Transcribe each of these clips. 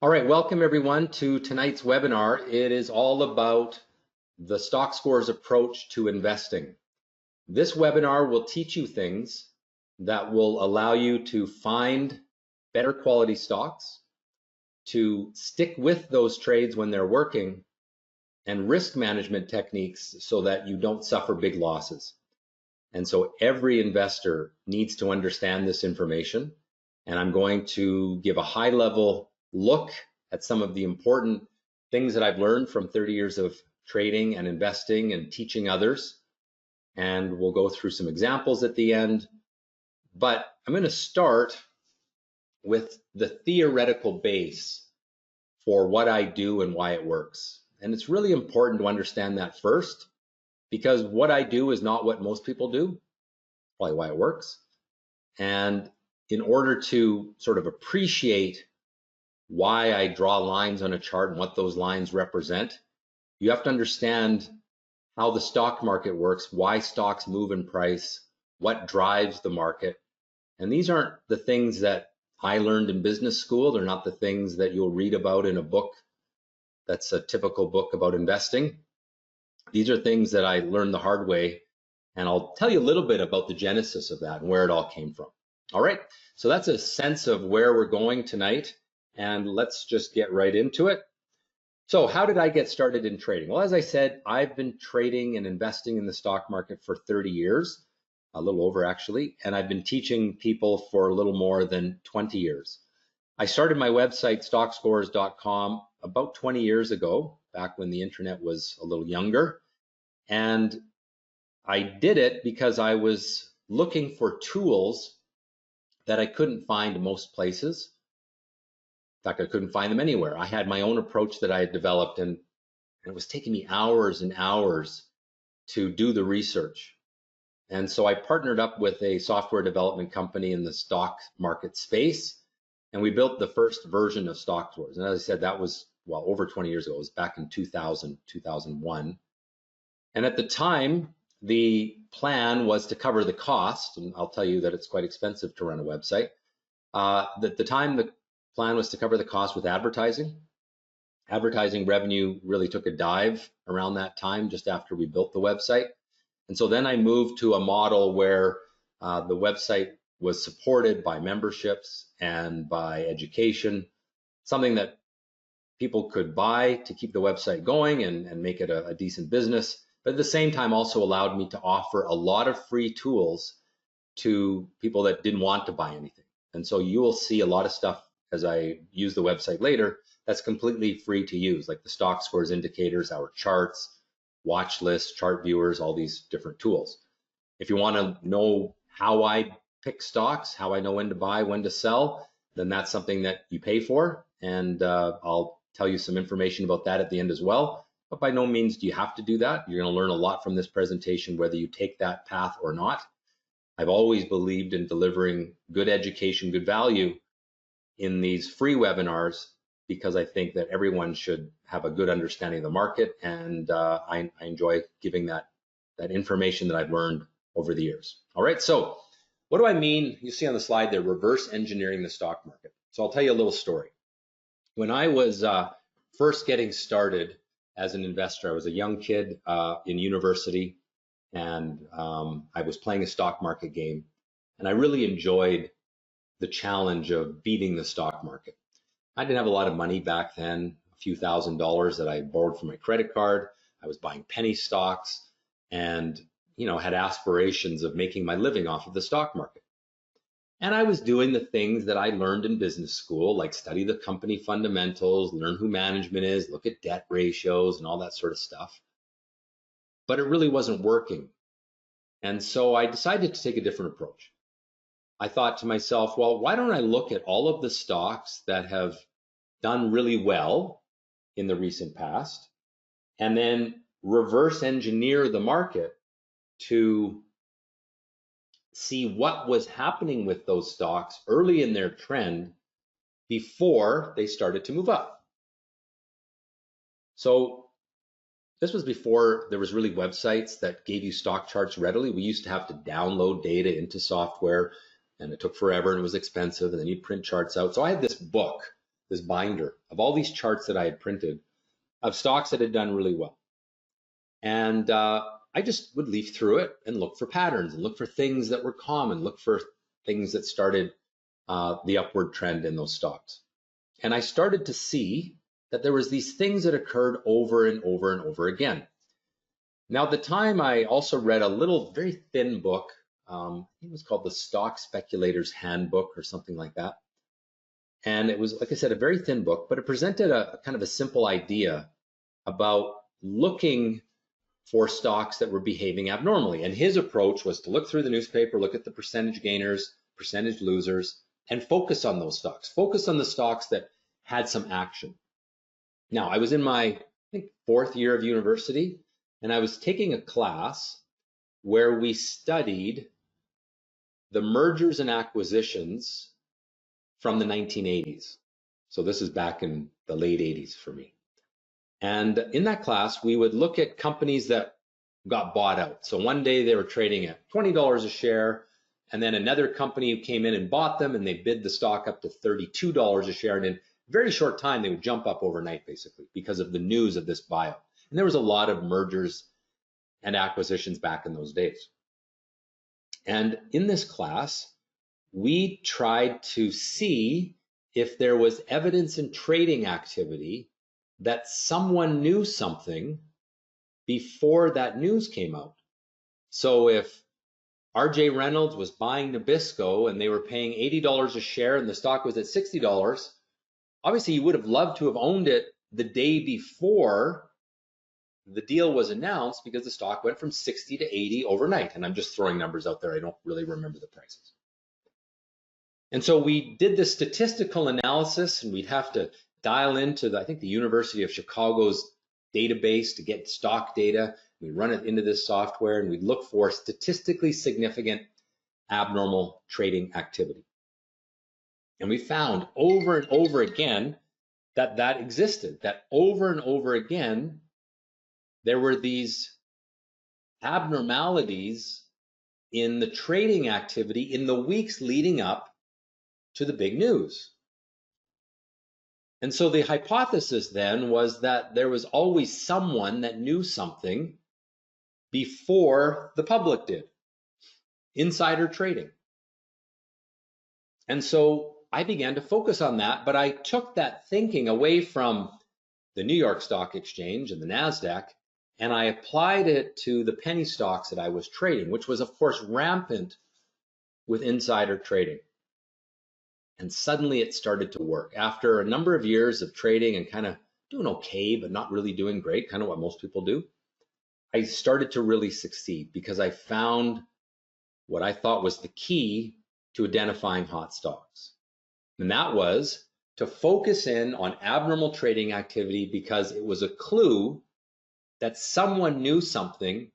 All right, welcome everyone to tonight's webinar. It is all about the Stockscores approach to investing. This webinar will teach you things that will allow you to find better quality stocks, to stick with those trades when they're working, and risk management techniques so that you don't suffer big losses. And so every investor needs to understand this information. And I'm going to give a high level look at some of the important things that I've learned from 30 years of trading and investing and teaching others. And we'll go through some examples at the end. But I'm going to start with the theoretical base for what I do and why it works. And it's really important to understand that first, because what I do is not what most people do, probably why it works. And in order to sort of appreciate why I draw lines on a chart and what those lines represent, you have to understand how the stock market works, why stocks move in price, what drives the market. And these aren't the things that I learned in business school. They're not the things that you'll read about in a book that's a typical book about investing. These are things that I learned the hard way, and I'll tell you a little bit about the genesis of that and where it all came from. All right, so that's a sense of where we're going tonight, and let's just get right into it. So how did I get started in trading? Well, as I said, I've been trading and investing in the stock market for 30 years, a little over actually, and I've been teaching people for a little more than 20 years. I started my website, stockscores.com, about 20 years ago, back when the internet was a little younger. And I did it because I was looking for tools that I couldn't find most places. In fact, I couldn't find them anywhere. I had my own approach that I had developed, and it was taking me hours and hours to do the research. And so I partnered up with a software development company in the stock market space, and we built the first version of Stockscores. And as I said, that was, well, over 20 years ago. It was back in 2000, 2001. And at the time, the plan was to cover the cost, and I'll tell you that it's quite expensive to run a website. At the time, the plan was to cover the cost with advertising. Advertising revenue really took a dive around that time, just after we built the website. And so then I moved to a model where the website was supported by memberships and by education, something that people could buy to keep the website going and make it a decent business, but at the same time also allowed me to offer a lot of free tools to people that didn't want to buy anything. And so you will see a lot of stuff as I use the website later that's completely free to use, like the stock scores indicators, our charts, watch lists, chart viewers, all these different tools. If you want to know how I pick stocks, how I know when to buy, when to sell, then that's something that you pay for. And I'll tell you some information about that at the end as well. But by no means do you have to do that. You're going to learn a lot from this presentation, whether you take that path or not. I've always believed in delivering good education, good value in these free webinars, because I think that everyone should have a good understanding of the market, and I enjoy giving that information that I've learned over the years. All right, so what do I mean? You see on the slide there, reverse engineering the stock market. So I'll tell you a little story. When I was first getting started as an investor, I was a young kid in university, and I was playing a stock market game, and I really enjoyed the challenge of beating the stock market. I didn't have a lot of money back then, a few $1,000s that I borrowed from my credit card. I was buying penny stocks and, had aspirations of making my living off of the stock market. And I was doing the things that I learned in business school, like study the company fundamentals, learn who management is, look at debt ratios and all that sort of stuff. But it really wasn't working. And so I decided to take a different approach. I thought to myself, well, why don't I look at all of the stocks that have done really well in the recent past and then reverse engineer the market to see what was happening with those stocks early in their trend before they started to move up. So this was before there was really websites that gave you stock charts readily. We used to have to download data into software, and it took forever and it was expensive, and then you'd print charts out. So I had this book this binder of all these charts that I had printed of stocks that had done really well. And I just would leaf through it and look for patterns and look for things that were common, look for things that started the upward trend in those stocks. And I started to see that there was these things that occurred over and over and over again. Now, at the time, I also read a little, very thin book. I think it was called the Stock Speculator's Handbook or something like that. And it was, like I said, a very thin book, but it presented a kind of a simple idea about looking for stocks that were behaving abnormally. And his approach was to look through the newspaper, look at the percentage gainers, percentage losers, and focus on those stocks. Focus on the stocks that had some action. Now, I was in my, I think, 4th year of university, and I was taking a class where we studied the mergers and acquisitions from the 1980s. So this is back in the late 80s for me. And in that class, we would look at companies that got bought out. So one day they were trading at $20 a share, and then another company came in and bought them, and they bid the stock up to $32 a share. And in a very short time, they would jump up overnight, basically, because of the news of this buyout. And there was a lot of mergers and acquisitions back in those days. And in this class, we tried to see if there was evidence in trading activity that someone knew something before that news came out. So if RJ Reynolds was buying Nabisco and they were paying $80 a share and the stock was at $60, obviously you would have loved to have owned it the day before the deal was announced, because the stock went from 60 to 80 overnight. And I'm just throwing numbers out there. I don't really remember the prices. And so we did this statistical analysis, and we'd have to dial into, I think, the University of Chicago's database to get stock data. We run it into this software, and we'd look for statistically significant abnormal trading activity. And we found over and over again that that existed, that over and over again, there were these abnormalities in the trading activity in the weeks leading up to the big news. And so the hypothesis then was that there was always someone that knew something before the public did. Insider trading. And so I began to focus on that, but I took that thinking away from the New York Stock Exchange and the NASDAQ, and I applied it to the penny stocks that I was trading, which was, of course, rampant with insider trading. And suddenly it started to work. After a number of years of trading and kind of doing okay, but not really doing great, kind of what most people do, I started to really succeed because I found what I thought was the key to identifying hot stocks. And that was to focus in on abnormal trading activity, because it was a clue that someone knew something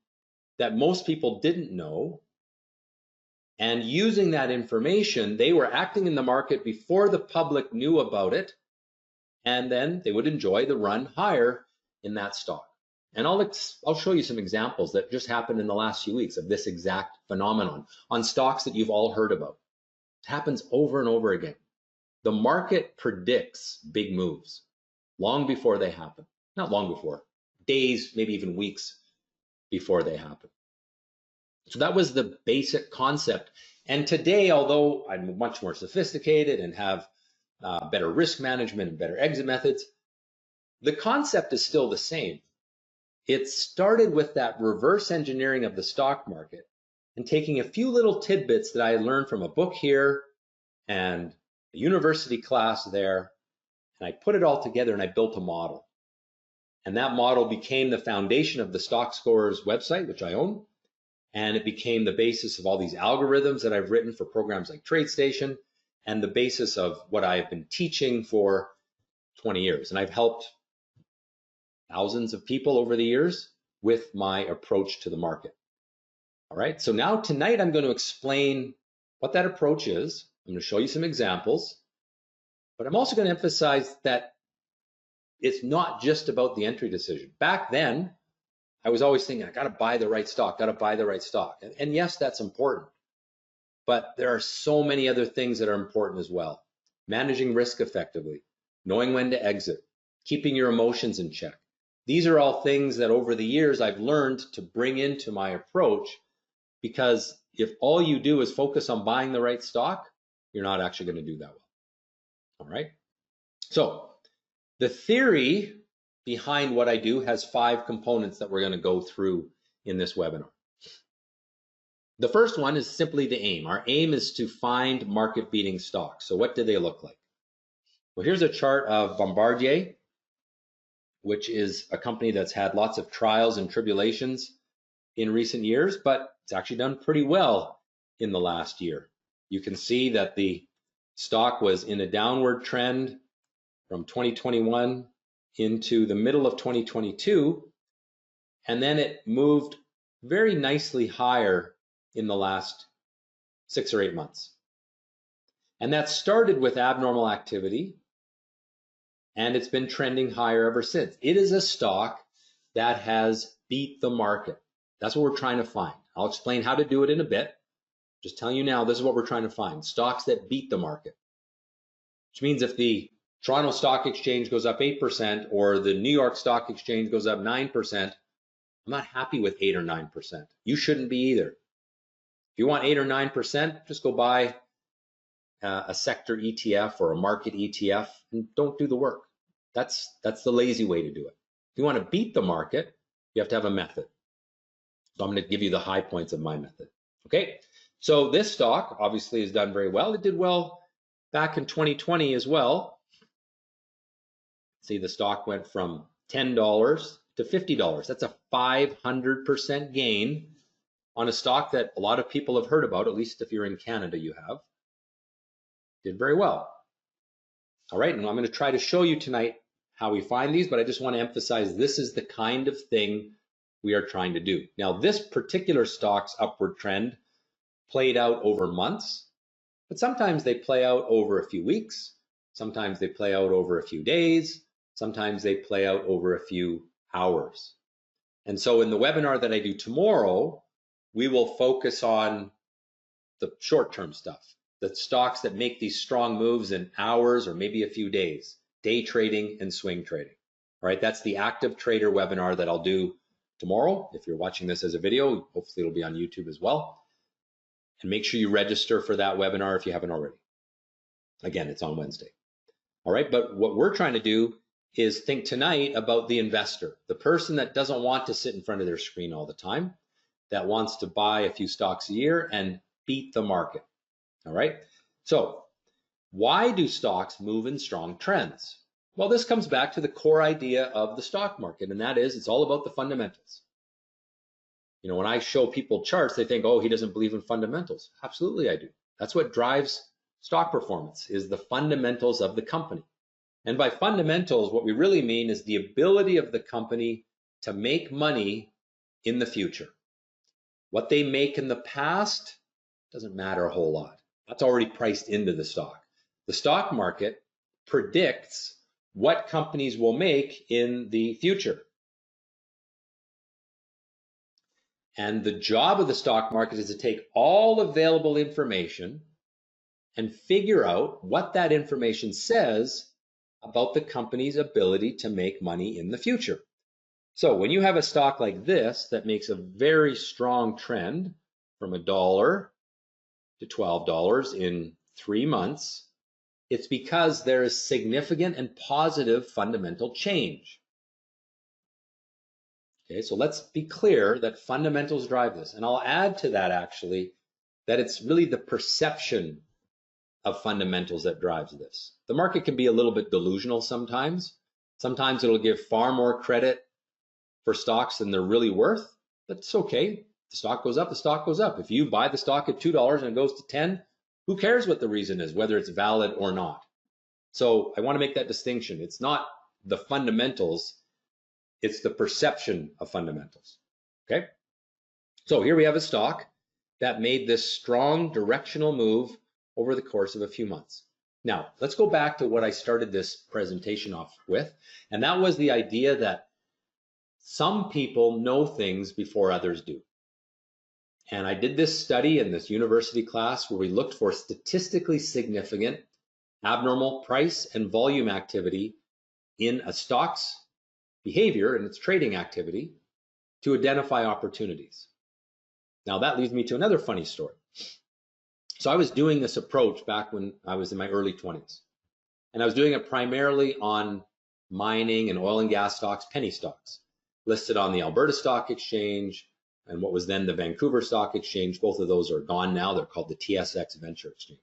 that most people didn't know. And using that information, they were acting in the market before the public knew about it, and then they would enjoy the run higher in that stock. And I'll show you some examples that just happened in the last few weeks of this exact phenomenon on stocks that you've all heard about. It happens over and over again. The market predicts big moves long before they happen. Not long before, days, maybe even weeks before they happen. So that was the basic concept. And today, although I'm much more sophisticated and have better risk management and better exit methods, the concept is still the same. It started with that reverse engineering of the stock market and taking a few little tidbits that I learned from a book here and a university class there, and I put it all together and I built a model. And that model became the foundation of the Stockscores website, which I own. And it became the basis of all these algorithms that I've written for programs like TradeStation, and the basis of what I've been teaching for 20 years. And I've helped thousands of people over the years with my approach to the market. All right, so now tonight I'm going to explain what that approach is. I'm going to show you some examples, but I'm also going to emphasize that it's not just about the entry decision. Back then, I was always thinking, I got to buy the right stock, got to buy the right stock. And yes, that's important. But there are so many other things that are important as well. Managing risk effectively, knowing when to exit, keeping your emotions in check. These are all things that over the years I've learned to bring into my approach, because if all you do is focus on buying the right stock, you're not actually going to do that well. All right. So the theory behind what I do has 5 components that we're going to go through in this webinar. The first one is simply the aim. Our aim is to find market-beating stocks. So what do they look like? Well, here's a chart of Bombardier, which is a company that's had lots of trials and tribulations in recent years, but it's actually done pretty well in the last year. You can see that the stock was in a downward trend from 2021 into the middle of 2022, and then it moved very nicely higher in the last 6 or 8 months. And that started with abnormal activity, and it's been trending higher ever since. It is a stock that has beat the market. That's what we're trying to find. I'll explain how to do it in a bit. Just telling you now, this is what we're trying to find. Stocks that beat the market. Which means if the Toronto Stock Exchange goes up 8% or the New York Stock Exchange goes up 9%, I'm not happy with 8 or 9%. You shouldn't be either. If you want 8 or 9%, just go buy a sector ETF or a market ETF and don't do the work. That's the lazy way to do it. If you want to beat the market, you have to have a method. So I'm going to give you the high points of my method. Okay, so this stock obviously has done very well. It did well back in 2020 as well. See, the stock went from $10 to $50. That's a 500% gain on a stock that a lot of people have heard about, at least if you're in Canada, you have. Did very well. All right, and I'm going to try to show you tonight how we find these, but I just want to emphasize this is the kind of thing we are trying to do. Now, this particular stock's upward trend played out over months, but sometimes they play out over a few weeks, sometimes they play out over a few days, sometimes they play out over a few hours. And so in the webinar that I do tomorrow, we will focus on the short-term stuff, the stocks that make these strong moves in hours or maybe a few days, day trading and swing trading. All right, that's the active trader webinar that I'll do tomorrow. If you're watching this as a video, hopefully it'll be on YouTube as well. And make sure you register for that webinar if you haven't already. Again, it's on Wednesday. All right, but what we're trying to do is think tonight about the investor, the person that doesn't want to sit in front of their screen all the time, that wants to buy a few stocks a year and beat the market. All right, so why do stocks move in strong trends? Well, this comes back to the core idea of the stock market, and that is it's all about the fundamentals. You know, when I show people charts, they think, oh, he doesn't believe in fundamentals. Absolutely, I do. That's what drives stock performance, is the fundamentals of the company. And by fundamentals, what we really mean is the ability of the company to make money in the future. What they make in the past doesn't matter a whole lot. That's already priced into the stock. The stock market predicts what companies will make in the future. And the job of the stock market is to take all available information and figure out what that information says about the company's ability to make money in the future. So when you have a stock like this that makes a very strong trend from $1 to $12 in 3 months, it's because there is significant and positive fundamental change. Okay, so let's be clear that fundamentals drive this. And I'll add to that actually that it's really the perception of fundamentals that drives this. The market can be a little bit delusional sometimes. Sometimes it'll give far more credit for stocks than they're really worth, but it's okay. The stock goes up, the stock goes up. If you buy the stock at $2 and it goes to 10, who cares what the reason is, whether it's valid or not? So I want to make that distinction. It's not the fundamentals, it's the perception of fundamentals, okay? So here we have a stock that made this strong directional move over the course of a few months. Now, let's go back to what I started this presentation off with, and that was the idea that some people know things before others do. And I did this study in this university class where we looked for statistically significant abnormal price and volume activity in a stock's behavior and its trading activity to identify opportunities. Now that leads me to another funny story. So I was doing this approach back when I was in my early 20s, and I was doing it primarily on mining and oil and gas stocks, penny stocks, listed on the Alberta Stock Exchange and what was then the Vancouver Stock Exchange. Both of those are gone now. They're called the TSX Venture Exchange.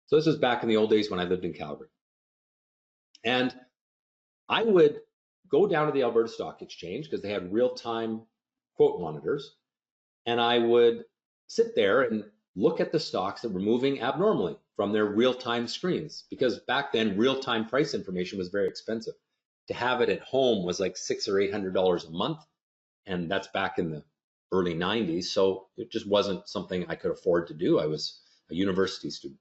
So this was back in the old days when I lived in Calgary. And I would go down to the Alberta Stock Exchange because they had real-time quote monitors, and I would sit there and look at the stocks that were moving abnormally from their real-time screens, because back then real-time price information was very expensive. To have it at home was like $600 or $800 a month, and that's back in the early 90s, so it just wasn't something I could afford to do. I was a university student.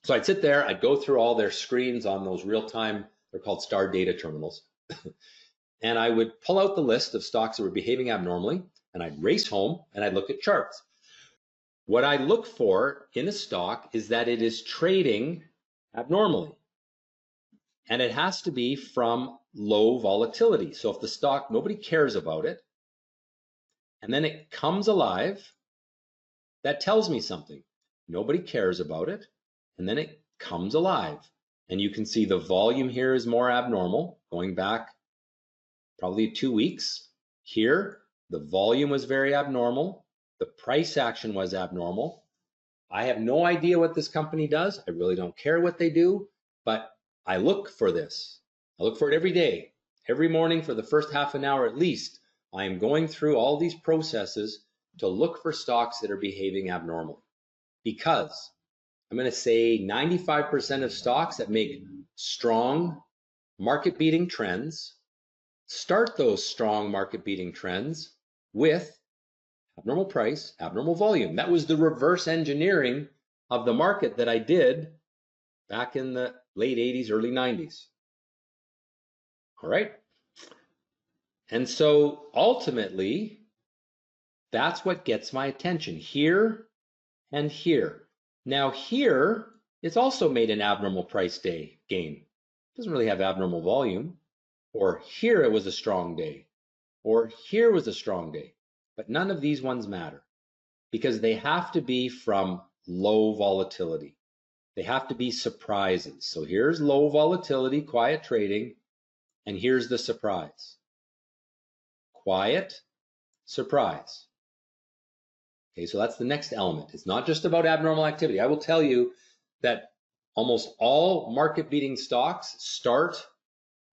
So I'd sit there, I'd go through all their screens on those real-time, they're called star data terminals, and I would pull out the list of stocks that were behaving abnormally, and I'd race home and I'd look at charts. What I look for in a stock is that it is trading abnormally, and it has to be from low volatility. So if the stock, nobody cares about it, and then it comes alive, that tells me something. Nobody cares about it, and then it comes alive. And you can see the volume here is more abnormal, going back probably 2 weeks. Here, the volume was very abnormal. The price action was abnormal. I have no idea what this company does. I really don't care what they do, but I look for this. I look for it every day, every morning for the first half an hour at least. I am going through all these processes to look for stocks that are behaving abnormally, because I'm going to say 95% of stocks that make strong market-beating trends start those strong market-beating trends with abnormal price, abnormal volume. That was the reverse engineering of the market that I did back in the late 80s, early 90s. All right. And so ultimately, that's what gets my attention here and here. Now here, it's also made an abnormal price day gain. It doesn't really have abnormal volume. Or here it was a strong day. Or here was a strong day. But none of these ones matter, because they have to be from low volatility. They have to be surprises. So here's low volatility, quiet trading, and here's the surprise. Quiet, surprise. Okay, so that's the next element. It's not just about abnormal activity. I will tell you that almost all market-beating stocks start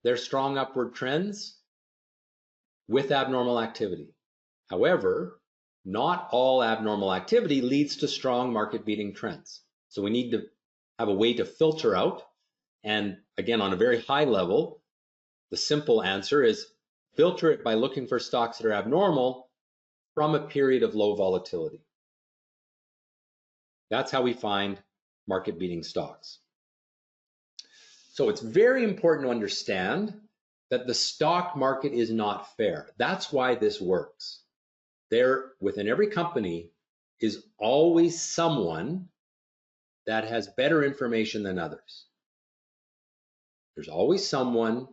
their strong upward trends with abnormal activity. However, not all abnormal activity leads to strong market-beating trends. So we need to have a way to filter out. And again, on a very high level, the simple answer is filter it by looking for stocks that are abnormal from a period of low volatility. That's how we find market-beating stocks. So it's very important to understand that the stock market is not fair. That's why this works. There, within every company, is always someone that has better information than others. There's always someone,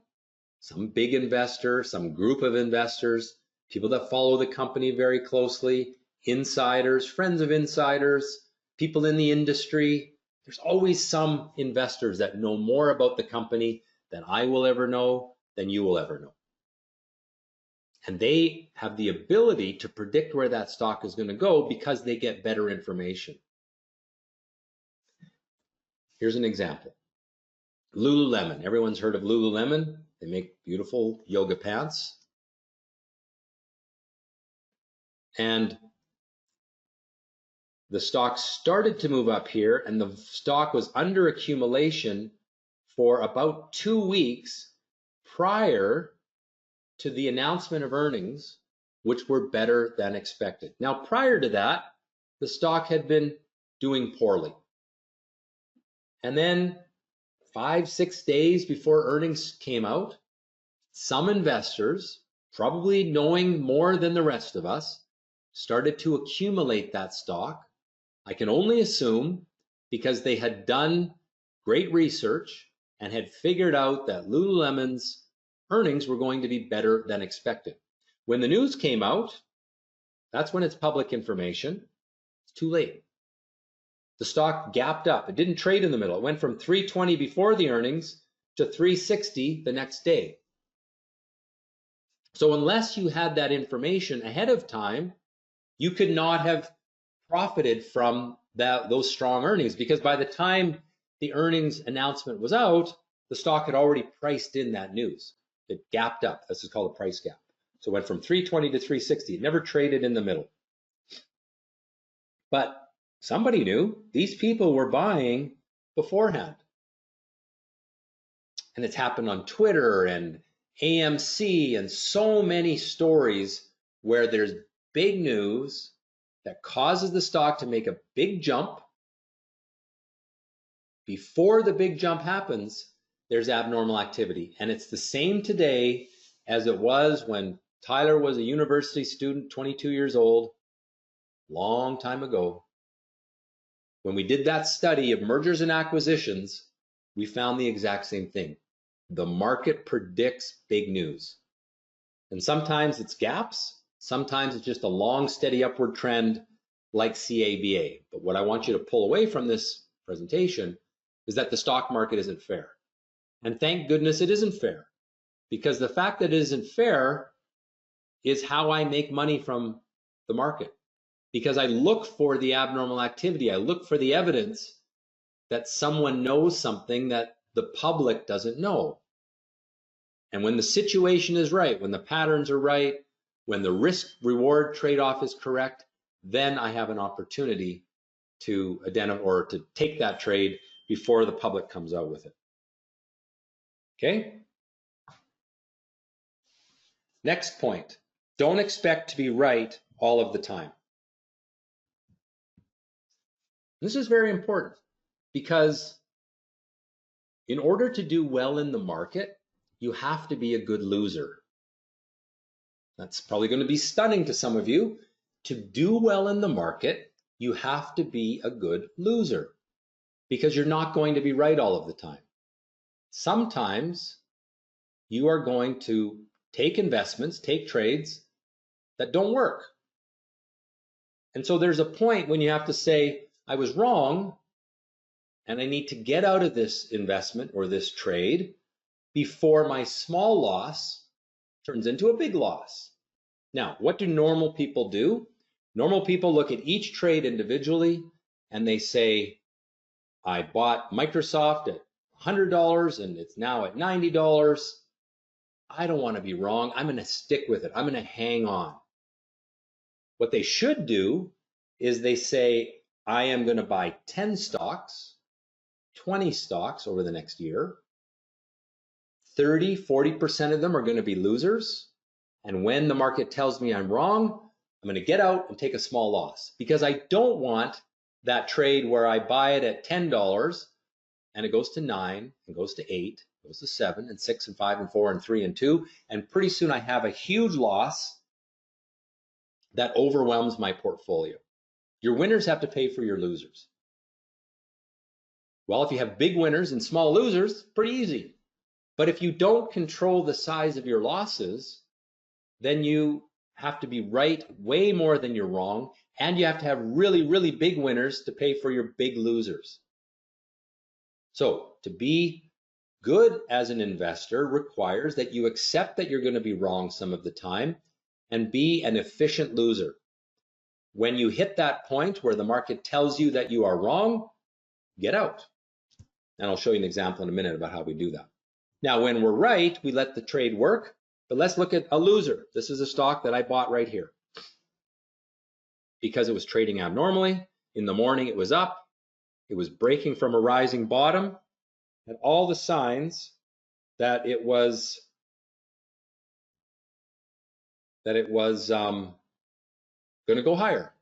some big investor, some group of investors, people that follow the company very closely, insiders, friends of insiders, people in the industry. There's always some investors that know more about the company than I will ever know, than you will ever know. And they have the ability to predict where that stock is going to go because they get better information. Here's an example. Lululemon. Everyone's heard of Lululemon. They make beautiful yoga pants. And the stock started to move up here, and the stock was under accumulation for about 2 weeks prior to the announcement of earnings, which were better than expected. Now, prior to that, the stock had been doing poorly. And then 5-6 days before earnings came out, some investors, probably knowing more than the rest of us, started to accumulate that stock. I can only assume because they had done great research and had figured out that Lululemon's earnings were going to be better than expected. When the news came out, that's when it's public information. It's too late. The stock gapped up. It didn't trade in the middle. It went from 320 before the earnings to 360 the next day. So unless you had that information ahead of time, you could not have profited from those strong earnings, because by the time the earnings announcement was out, the stock had already priced in that news. It gapped up. This is called a price gap. So it went from 320 to 360. It never traded in the middle. But somebody knew. These people were buying beforehand. And it's happened on Twitter and AMC and so many stories where there's big news that causes the stock to make a big jump. Before the big jump happens, there's abnormal activity. And it's the same today as it was when Tyler was a university student, 22 years old, long time ago. When we did that study of mergers and acquisitions, we found the exact same thing. The market predicts big news. And sometimes it's gaps. Sometimes it's just a long, steady upward trend like CABA. But what I want you to pull away from this presentation is that the stock market isn't fair. And thank goodness it isn't fair, because the fact that it isn't fair is how I make money from the market. Because I look for the abnormal activity. I look for the evidence that someone knows something that the public doesn't know. And when the situation is right, when the patterns are right, when the risk-reward trade-off is correct, then I have an opportunity to identify or to take that trade before the public comes out with it. Okay? Next point, don't expect to be right all of the time. This is very important, because in order to do well in the market, you have to be a good loser. That's probably going to be stunning to some of you. To do well in the market, you have to be a good loser, because you're not going to be right all of the time. Sometimes you are going to take investments, take trades that don't work. And so there's a point when you have to say, I was wrong, and I need to get out of this investment or this trade before my small loss turns into a big loss. Now, what do normal people do? Normal people look at each trade individually and they say, I bought Microsoft at $100 and it's now at $90. I don't want to be wrong. I'm going to stick with it. I'm going to hang on. What they should do is they say, I am going to buy 10 stocks, 20 stocks over the next year. 30, 40% of them are going to be losers. And when the market tells me I'm wrong, I'm going to get out and take a small loss, because I don't want that trade where I buy it at $10 and it goes to 9 and goes to 8, goes to 7 and 6 and 5 and 4 and 3 and 2. And pretty soon I have a huge loss that overwhelms my portfolio. Your winners have to pay for your losers. Well, if you have big winners and small losers, pretty easy. But if you don't control the size of your losses, then you have to be right way more than you're wrong, and you have to have really, really big winners to pay for your big losers. So to be good as an investor requires that you accept that you're going to be wrong some of the time and be an efficient loser. When you hit that point where the market tells you that you are wrong, get out. And I'll show you an example in a minute about how we do that. Now, when we're right, we let the trade work, but let's look at a loser. This is a stock that I bought right here because it was trading abnormally. In the morning, it was up. It was breaking from a rising bottom, and all the signs that it was going to go higher.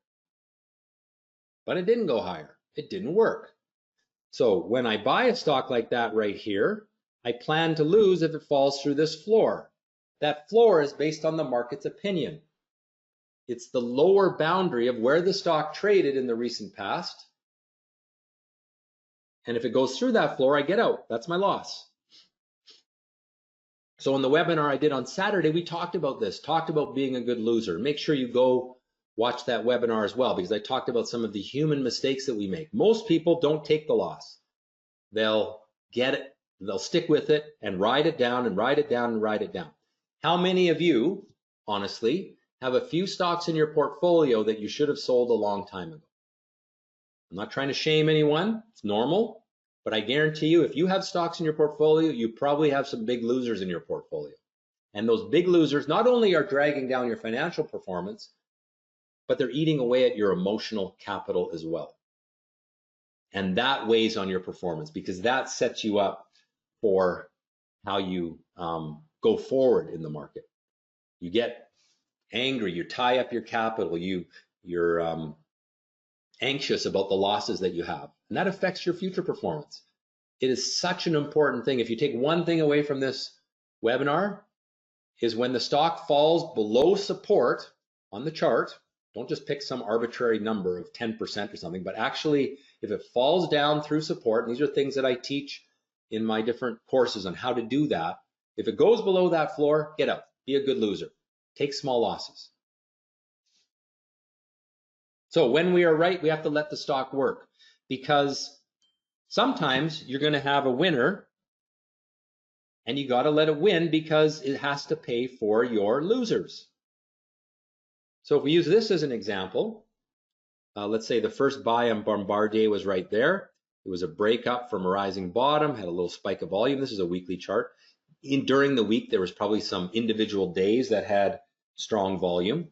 But it didn't go higher. It didn't work. So when I buy a stock like that right here, I plan to lose if it falls through this floor. That floor is based on the market's opinion. It's the lower boundary of where the stock traded in the recent past. And if it goes through that floor, I get out. That's my loss. So in the webinar I did on Saturday, we talked about this, talked about being a good loser. Make sure you go watch that webinar as well, because I talked about some of the human mistakes that we make. Most people don't take the loss. They'll get it, they'll stick with it and ride it down and ride it down and ride it down. How many of you, honestly, have a few stocks in your portfolio that you should have sold a long time ago? I'm not trying to shame anyone, it's normal. But I guarantee you, if you have stocks in your portfolio, you probably have some big losers in your portfolio. And those big losers not only are dragging down your financial performance, but they're eating away at your emotional capital as well. And that weighs on your performance, because that sets you up for how you go forward in the market. You get angry, you tie up your capital, you're anxious about the losses that you have, and that affects your future performance. It is such an important thing. If you take one thing away from this webinar, is when the stock falls below support on the chart, don't just pick some arbitrary number of 10% or something, but actually if it falls down through support, and these are things that I teach in my different courses on how to do that, if it goes below that floor, get out, be a good loser, take small losses. So when we are right, we have to let the stock work, because sometimes you're going to have a winner and you got to let it win, because it has to pay for your losers. So if we use this as an example, let's say the first buy on Bombardier was right there. It was a break up from a rising bottom, had a little spike of volume. This is a weekly chart. During the week, there was probably some individual days that had strong volume.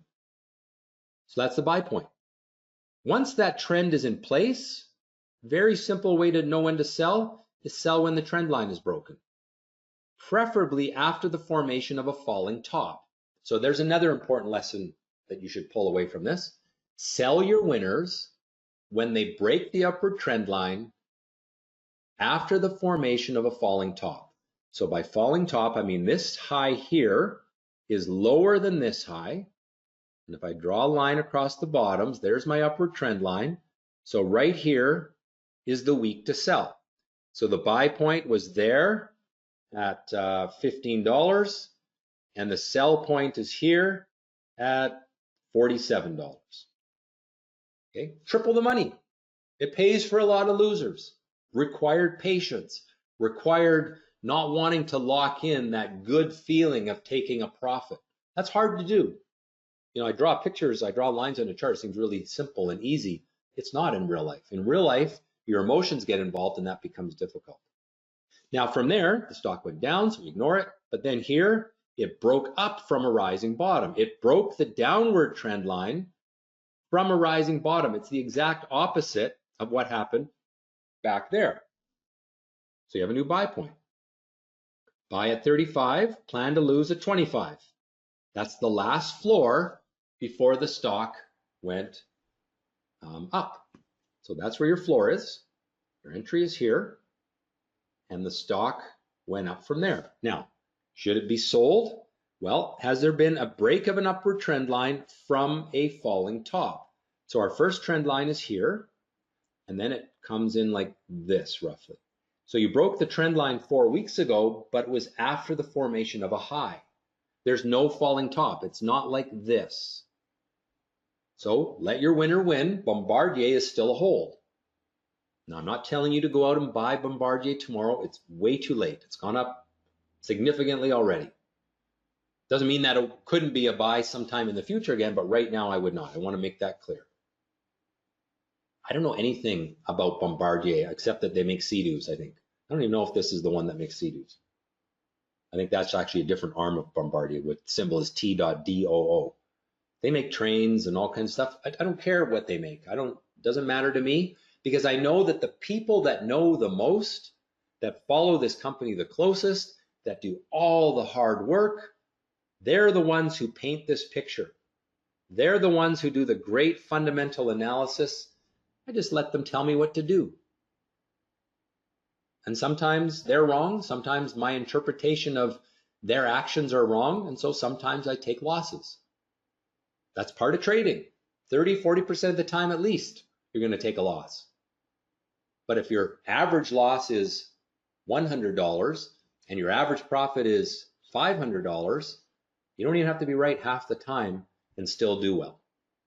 So that's the buy point. Once that trend is in place, very simple way to know when to sell is sell when the trend line is broken, preferably after the formation of a falling top. So there's another important lesson that you should pull away from this. Sell your winners when they break the upward trend line after the formation of a falling top. So by falling top, I mean this high here is lower than this high. And if I draw a line across the bottoms, there's my upward trend line. So right here is the week to sell. So the buy point was there at $15, and the sell point is here at $47. Okay, triple the money. It pays for a lot of losers. Required patience, required not wanting to lock in that good feeling of taking a profit. That's hard to do. You know, I draw pictures, I draw lines on a chart. It seems really simple and easy. It's not in real life. In real life, your emotions get involved and that becomes difficult. Now from there, the stock went down, so we ignore it. But then here, it broke up from a rising bottom. It broke the downward trend line from a rising bottom. It's the exact opposite of what happened back there. So you have a new buy point. Buy at 35, plan to lose at 25. That's the last floor before the stock went up. So that's where your floor is. Your entry is here, and the stock went up from there. Now, should it be sold? Well, has there been a break of an upward trend line from a falling top? So our first trend line is here, and then it comes in like this roughly. So you broke the trend line 4 weeks ago, but it was after the formation of a high. There's no falling top. It's not like this. So let your winner win. Bombardier is still a hold. Now, I'm not telling you to go out and buy Bombardier tomorrow. It's way too late. It's gone up significantly already. Doesn't mean that it couldn't be a buy sometime in the future again, but right now I would not. I want to make that clear. I don't know anything about Bombardier except that they make Sea-Doos, I think. I don't even know if this is the one that makes Sea-Doos. I think that's actually a different arm of Bombardier with symbol is T.DOO. They make trains and all kinds of stuff. I don't care what they make. Doesn't matter to me, because I know that the people that know the most, that follow this company the closest, that do all the hard work, they're the ones who paint this picture. They're the ones who do the great fundamental analysis. I just let them tell me what to do. And sometimes they're wrong. Sometimes my interpretation of their actions are wrong. And so sometimes I take losses. That's part of trading. 30, 40% of the time at least, you're going to take a loss. But if your average loss is $100 and your average profit is $500, you don't even have to be right half the time and still do well.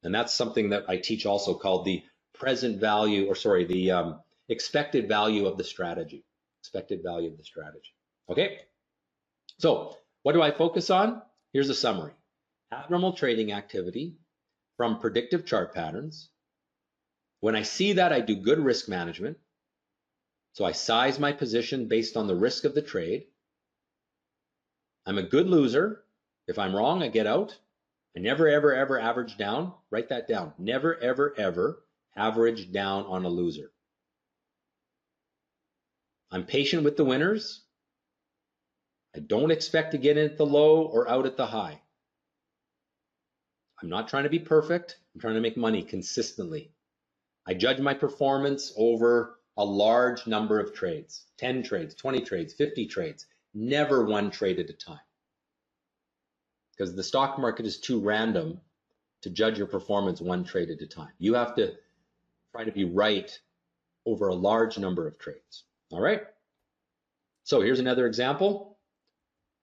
And that's something that I teach also, called the present value, or sorry, the expected value of the strategy. Expected value of the strategy. Okay, so what do I focus on? Here's a summary. Abnormal trading activity from predictive chart patterns. When I see that, I do good risk management. So I size my position based on the risk of the trade. I'm a good loser. If I'm wrong, I get out. I never, ever, ever average down. Write that down. Never, ever, ever average down on a loser. I'm patient with the winners. I don't expect to get in at the low or out at the high. I'm not trying to be perfect. I'm trying to make money consistently. I judge my performance over a large number of trades, 10 trades, 20 trades, 50 trades, never one trade at a time. Because the stock market is too random to judge your performance one trade at a time. You have to try to be right over a large number of trades. All right. So here's another example.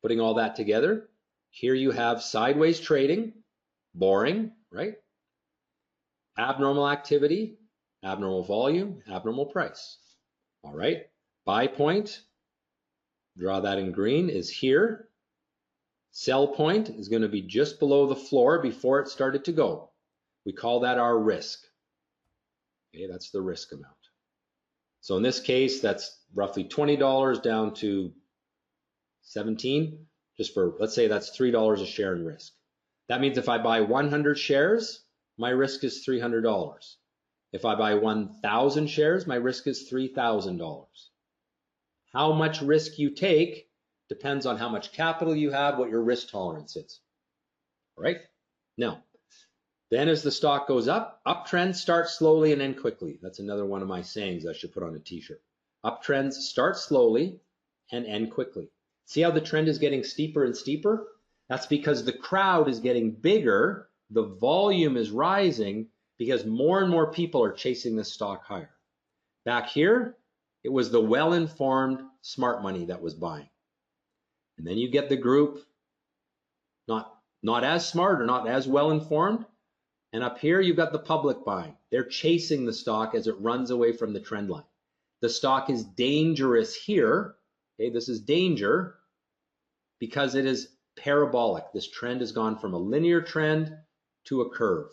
Putting all that together. Here you have sideways trading, boring, right? Abnormal activity, abnormal volume, abnormal price. All right. Buy point, draw that in green, is here. Sell point is going to be just below the floor before it started to go. We call that our risk. Okay, that's the risk amount. So in this case, that's roughly $20 down to 17, just for, let's say that's $3 a share in risk. That means if I buy 100 shares, my risk is $300. If I buy 1,000 shares, my risk is $3,000. How much risk you take depends on how much capital you have, what your risk tolerance is. All right? Now, then as the stock goes up, uptrends start slowly and end quickly. That's another one of my sayings I should put on a t-shirt. Uptrends start slowly and end quickly. See how the trend is getting steeper and steeper? That's because the crowd is getting bigger, the volume is rising because more and more people are chasing the stock higher. Back here, it was the well-informed smart money that was buying. And then you get the group not as smart or not as well-informed. And up here, you've got the public buying. They're chasing the stock as it runs away from the trend line. The stock is dangerous here. Okay, this is danger because it is parabolic. This trend has gone from a linear trend to a curve.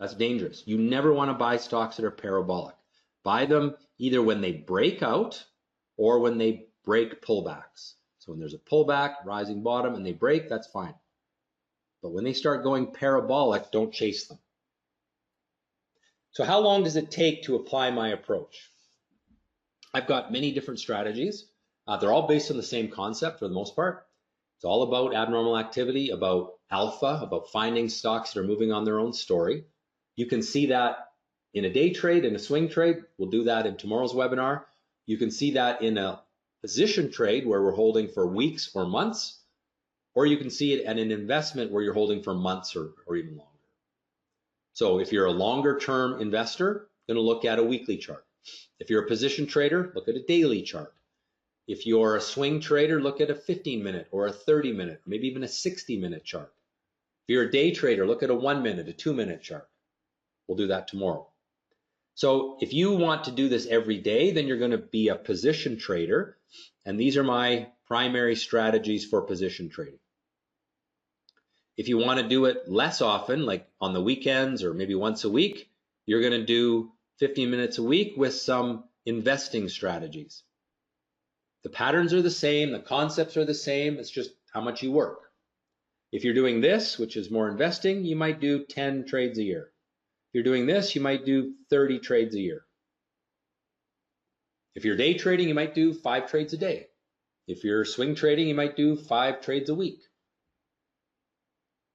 That's dangerous. You never want to buy stocks that are parabolic. Buy them either when they break out or when they break pullbacks. So when there's a pullback, rising bottom, and they break, that's fine. But when they start going parabolic, don't chase them. So how long does it take to apply my approach? I've got many different strategies. They're all based on the same concept for the most part. It's all about abnormal activity, about alpha, about finding stocks that are moving on their own story. You can see that in a day trade, in a swing trade. We'll do that in tomorrow's webinar. You can see that in a position trade where we're holding for weeks or months, or you can see it in an investment where you're holding for months or even longer. So if you're a longer term investor, you're going to look at a weekly chart. If you're a position trader, look at a daily chart. If you're a swing trader, look at a 15-minute or a 30-minute, or maybe even a 60-minute chart. If you're a day trader, look at a 1-minute, a 2-minute chart. We'll do that tomorrow. So if you want to do this every day, then you're going to be a position trader. And these are my primary strategies for position trading. If you want to do it less often, like on the weekends or maybe once a week, you're going to do 15 minutes a week with some investing strategies. The patterns are the same, the concepts are the same, it's just how much you work. If you're doing this, which is more investing, you might do 10 trades a year. If you're doing this, you might do 30 trades a year. If you're day trading, you might do 5 trades a day. If you're swing trading, you might do 5 trades a week.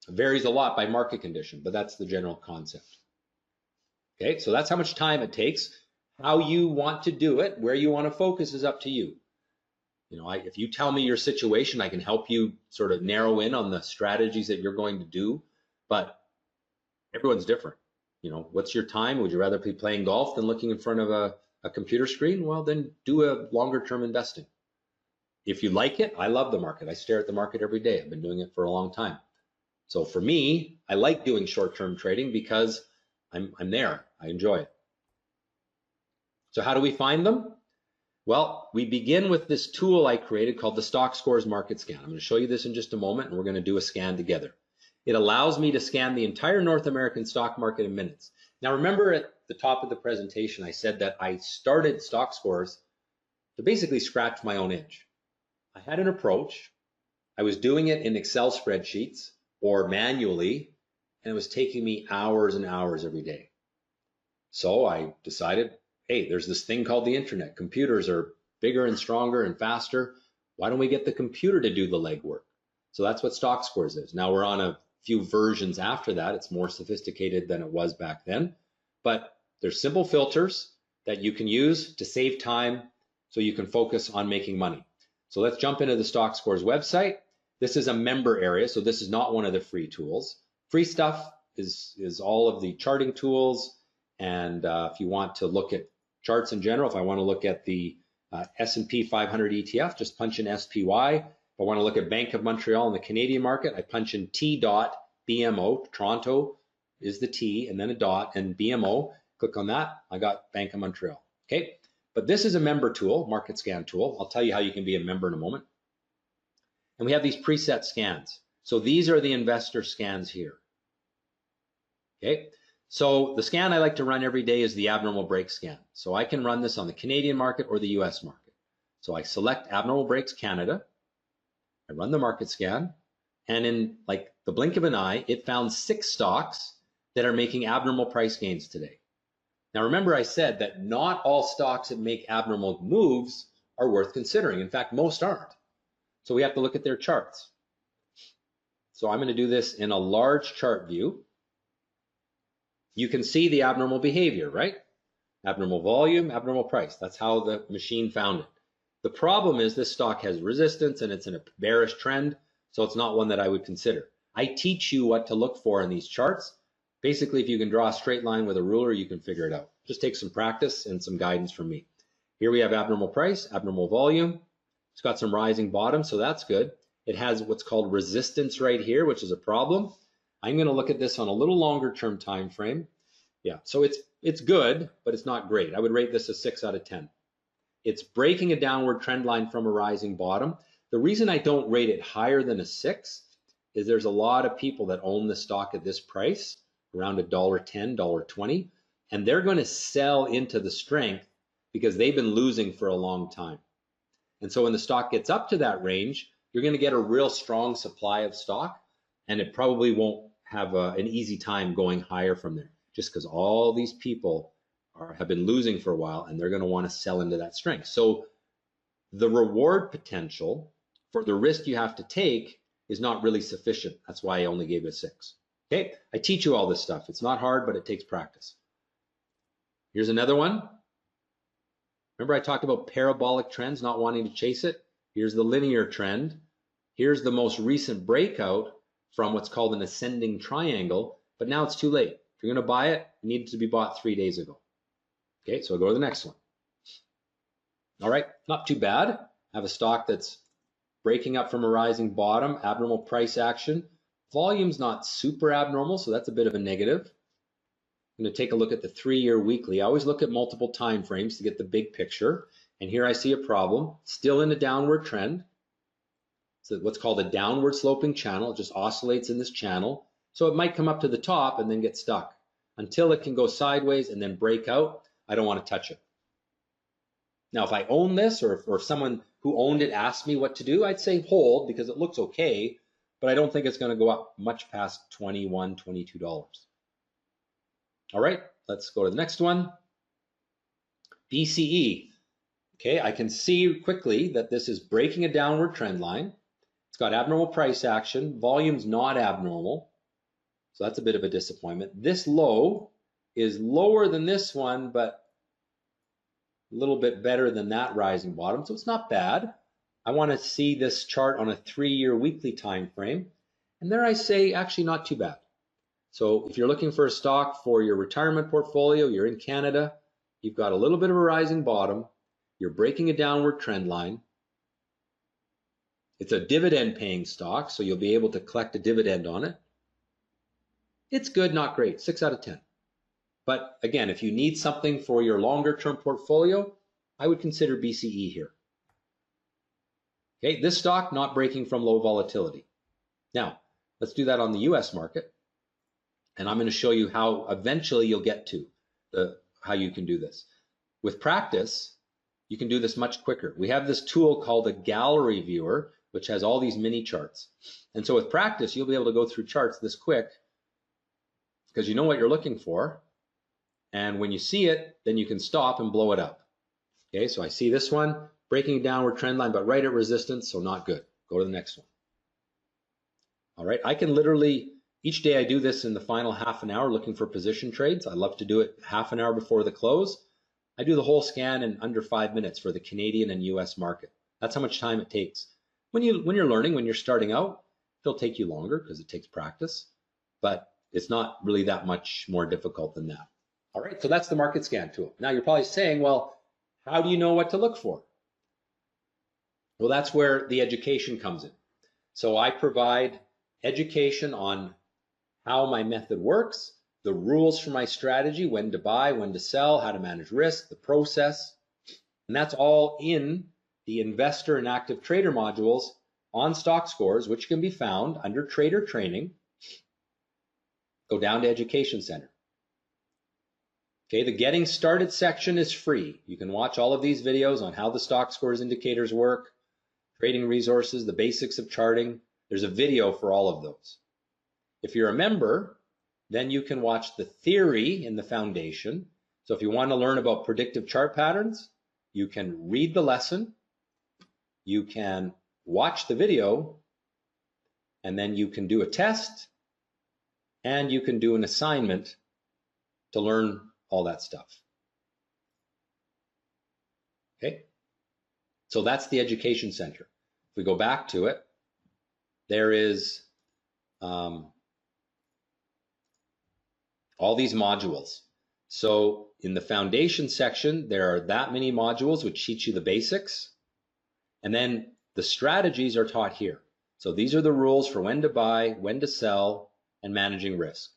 It varies a lot by market condition, but that's the general concept. Okay, so that's how much time it takes. How you want to do it, where you want to focus is up to you. You know, if you tell me your situation, I can help you sort of narrow in on the strategies that you're going to do, but everyone's different. what's your time? Would you rather be playing golf than looking in front of a computer screen? Well, then do a longer term investing. If you like it, I love the market. I stare at the market every day. I've been doing it for a long time. So for me, I like doing short-term trading because I'm there. I enjoy it. So how do we find them? Well, we begin with this tool I created called the Stockscores Market Scan. I'm going to show you this in just a moment, and we're going to do a scan together. It allows me to scan the entire North American stock market in minutes. Now, remember at the top of the presentation, I said that I started Stockscores to basically scratch my own itch. I had an approach. I was doing it in Excel spreadsheets or manually, and it was taking me hours and hours every day. So I decided, hey, there's this thing called the internet. Computers are bigger and stronger and faster. Why don't we get the computer to do the legwork? So that's what Stockscores is. Now we're on a few versions after that. It's more sophisticated than it was back then, but there's simple filters that you can use to save time so you can focus on making money. So let's jump into the Stockscores website. This is a member area, so this is not one of the free tools. Free stuff is all of the charting tools, and if you want to look at charts in general, if I want to look at the S&P 500 ETF, just punch in SPY. If I want to look at Bank of Montreal in the Canadian market, I punch in T.BMO. Toronto is the T and then a dot and BMO. Click on that. I got Bank of Montreal. Okay, but this is a member tool, market scan tool. I'll tell you how you can be a member in a moment. And we have these preset scans. So these are the investor scans here. Okay, so the scan I like to run every day is the abnormal break scan. So I can run this on the Canadian market or the US market. So I select abnormal breaks Canada. I run the market scan, and in like the blink of an eye, it found 6 stocks that are making abnormal price gains today. Now remember, I said that not all stocks that make abnormal moves are worth considering. In fact, most aren't. So we have to look at their charts. So I'm going to do this in a large chart view. You can see the abnormal behavior, right? Abnormal volume, abnormal price. That's how the machine found it. The problem is this stock has resistance and it's in a bearish trend, so it's not one that I would consider. I teach you what to look for in these charts. Basically, if you can draw a straight line with a ruler, you can figure it out. Just take some practice and some guidance from me. Here we have abnormal price, abnormal volume. It's got some rising bottom, so that's good. It has what's called resistance right here, which is a problem. I'm going to look at this on a little longer term time frame. Yeah, so it's good, but it's not great. I would rate this a 6 out of 10. It's breaking a downward trend line from a rising bottom. The reason I don't rate it higher than a 6 is there's a lot of people that own the stock at this price, around $1.10, $1.20, and they're going to sell into the strength because they've been losing for a long time. And so when the stock gets up to that range, you're going to get a real strong supply of stock, and it probably won't have an easy time going higher from there, just because all these people have been losing for a while, and they're going to want to sell into that strength. So the reward potential for the risk you have to take is not really sufficient. That's why I only gave it a 6. Okay, I teach you all this stuff. It's not hard, but it takes practice. Here's another one. Remember I talked about parabolic trends, not wanting to chase it? Here's the linear trend. Here's the most recent breakout from what's called an ascending triangle, but now it's too late. If you're going to buy it, it needed to be bought 3 days ago. Okay, so I'll go to the next one. All right, not too bad. I have a stock that's breaking up from a rising bottom, abnormal price action. Volume's not super abnormal, so that's a bit of a negative. I'm going to take a look at the 3-year weekly. I always look at multiple time frames to get the big picture. And here I see a problem, still in a downward trend. So what's called a downward sloping channel. It just oscillates in this channel. So it might come up to the top and then get stuck until it can go sideways and then break out. I don't want to touch it. Now, if I own this, or if someone who owned it asked me what to do, I'd say hold because it looks okay, but I don't think it's going to go up much past $21, $22. All right, let's go to the next one. BCE. Okay, I can see quickly that this is breaking a downward trend line. It's got abnormal price action. Volume's not abnormal, so that's a bit of a disappointment. This low is lower than this one, but a little bit better than that rising bottom, so it's not bad. I want to see this chart on a 3-year weekly time frame, and there I say actually not too bad. So if you're looking for a stock for your retirement portfolio, you're in Canada, you've got a little bit of a rising bottom, you're breaking a downward trend line. It's a dividend paying stock, so you'll be able to collect a dividend on it. It's good, not great, 6 out of 10. But again, if you need something for your longer term portfolio, I would consider BCE here. Okay, this stock not breaking from low volatility. Now, let's do that on the US market. And I'm going to show you how eventually you'll get to how you can do this. With practice, you can do this much quicker. We have this tool called a gallery viewer, which has all these mini charts. And so with practice, you'll be able to go through charts this quick because you know what you're looking for. And when you see it, then you can stop and blow it up. Okay, so I see this one, breaking a downward trend line, but right at resistance, so not good. Go to the next one. All right, I can literally, each day I do this in the final half an hour looking for position trades. I love to do it half an hour before the close. I do the whole scan in under 5 minutes for the Canadian and US market. That's how much time it takes. When you're learning, when you're starting out, it'll take you longer because it takes practice, but it's not really that much more difficult than that. All right, so that's the market scan tool. Now you're probably saying, well, how do you know what to look for? Well, that's where the education comes in. So I provide education on how my method works, the rules for my strategy, when to buy, when to sell, how to manage risk, the process. And that's all in the investor and active trader modules on Stockscores, which can be found under trader training. Go down to Education Center. Okay, the Getting Started section is free. You can watch all of these videos on how the Stockscores indicators work, trading resources, the basics of charting. There's a video for all of those. If you're a member, then you can watch the theory in the foundation. So if you want to learn about predictive chart patterns, you can read the lesson, you can watch the video, and then you can do a test, and you can do an assignment to learn all that stuff. Okay, so that's the Education Center. If we go back to it, there is all these modules. So in the foundation section, there are that many modules which teach you the basics. And then the strategies are taught here. So these are the rules for when to buy, when to sell, and managing risk.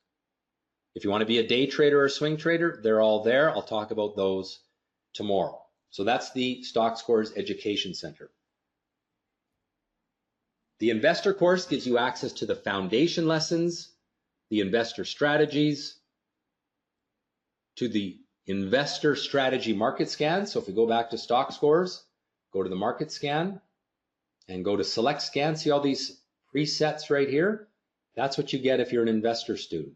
If you want to be a day trader or a swing trader, they're all there. I'll talk about those tomorrow. So that's the Stockscores Education Center. The investor course gives you access to the foundation lessons, the investor strategies, to the investor strategy market scan. So if we go back to Stockscores, go to the market scan and go to select scan, see all these presets right here? That's what you get if you're an investor student.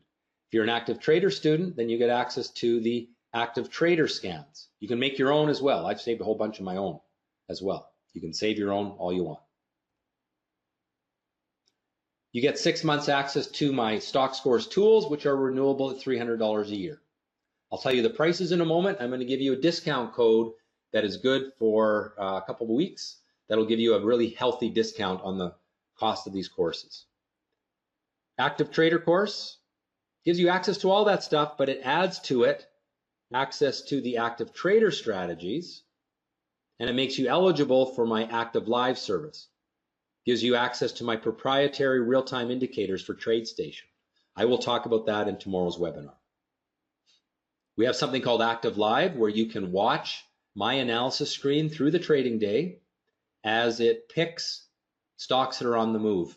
If you're an active trader student, then you get access to the active trader scans. You can make your own as well. I've saved a whole bunch of my own as well. You can save your own all you want. You get 6 months access to my Stockscores tools, which are renewable at $300 a year. I'll tell you the prices in a moment. I'm going to give you a discount code that is good for a couple of weeks. That'll give you a really healthy discount on the cost of these courses. Active Trader course gives you access to all that stuff, but it adds to it access to the active trader strategies, and it makes you eligible for my active live service. Gives you access to my proprietary real-time indicators for TradeStation. I will talk about that in tomorrow's webinar. We have something called Active Live, where you can watch my analysis screen through the trading day as it picks stocks that are on the move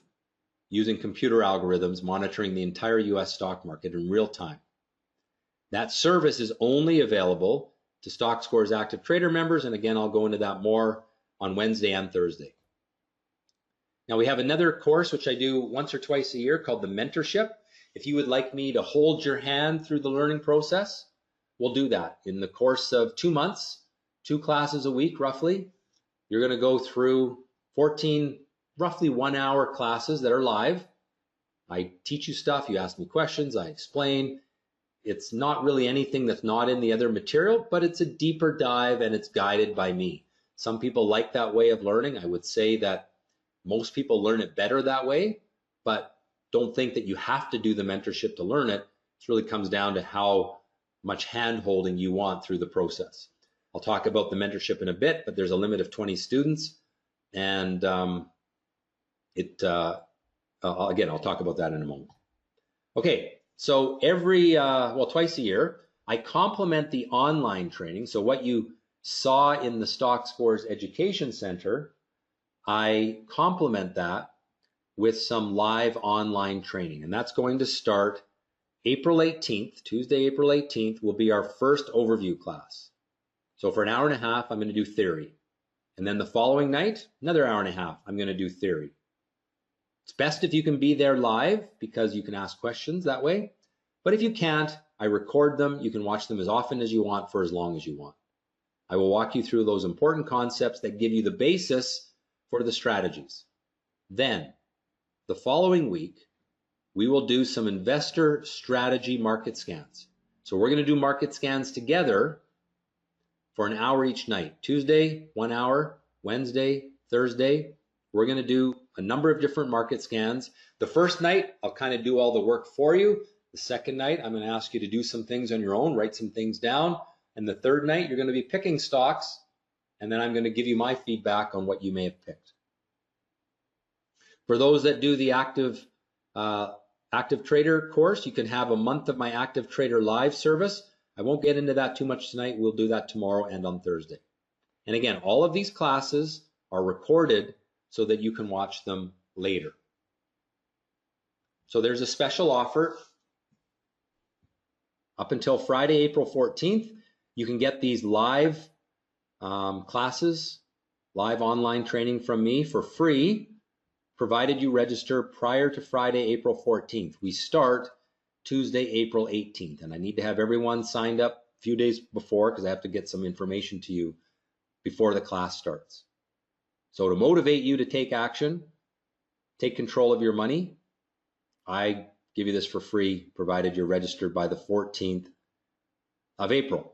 using computer algorithms monitoring the entire US stock market in real time. That service is only available to Stockscores Active Trader members, and again, I'll go into that more on Wednesday and Thursday. Now we have another course which I do once or twice a year called the Mentorship. If you would like me to hold your hand through the learning process, we'll do that. In the course of 2 months, 2 classes a week roughly, you're going to go through 14 roughly 1-hour classes that are live. I teach you stuff, you ask me questions, I explain. It's not really anything that's not in the other material, but it's a deeper dive and it's guided by me. Some people like that way of learning. I would say that most people learn it better that way, but don't think that you have to do the mentorship to learn it. It really comes down to how much hand-holding you want through the process. I'll talk about the mentorship in a bit, but there's a limit of 20 students, and again, I'll talk about that in a moment. Okay, so twice a year, I complement the online training. So what you saw in the Stockscores Education Center, I complement that with some live online training, and that's going to start April 18th. Tuesday, April 18th will be our first overview class. So for an hour and a half, I'm going to do theory. And then the following night, another hour and a half, I'm going to do theory. It's best if you can be there live because you can ask questions that way. But if you can't, I record them. You can watch them as often as you want for as long as you want. I will walk you through those important concepts that give you the basis for the strategies. Then, the following week, we will do some investor strategy market scans. So we're going to do market scans together for an hour each night. Tuesday, 1 hour. Wednesday, Thursday, we're going to do a number of different market scans. The first night, I'll kind of do all the work for you. The second night, I'm going to ask you to do some things on your own, write some things down. And the third night, you're going to be picking stocks, and then I'm going to give you my feedback on what you may have picked. For those that do the active trader course, you can have a month of my active trader live service. I won't get into that too much tonight. We'll do that tomorrow and on Thursday. And again, all of these classes are recorded so that you can watch them later. So there's a special offer. Up until Friday, April 14th, you can get these live classes, live online training from me for free, provided you register prior to Friday, April 14th. We start Tuesday, April 18th, and I need to have everyone signed up a few days before because I have to get some information to you before the class starts. So to motivate you to take action, take control of your money, I give you this for free, provided you're registered by the 14th of April.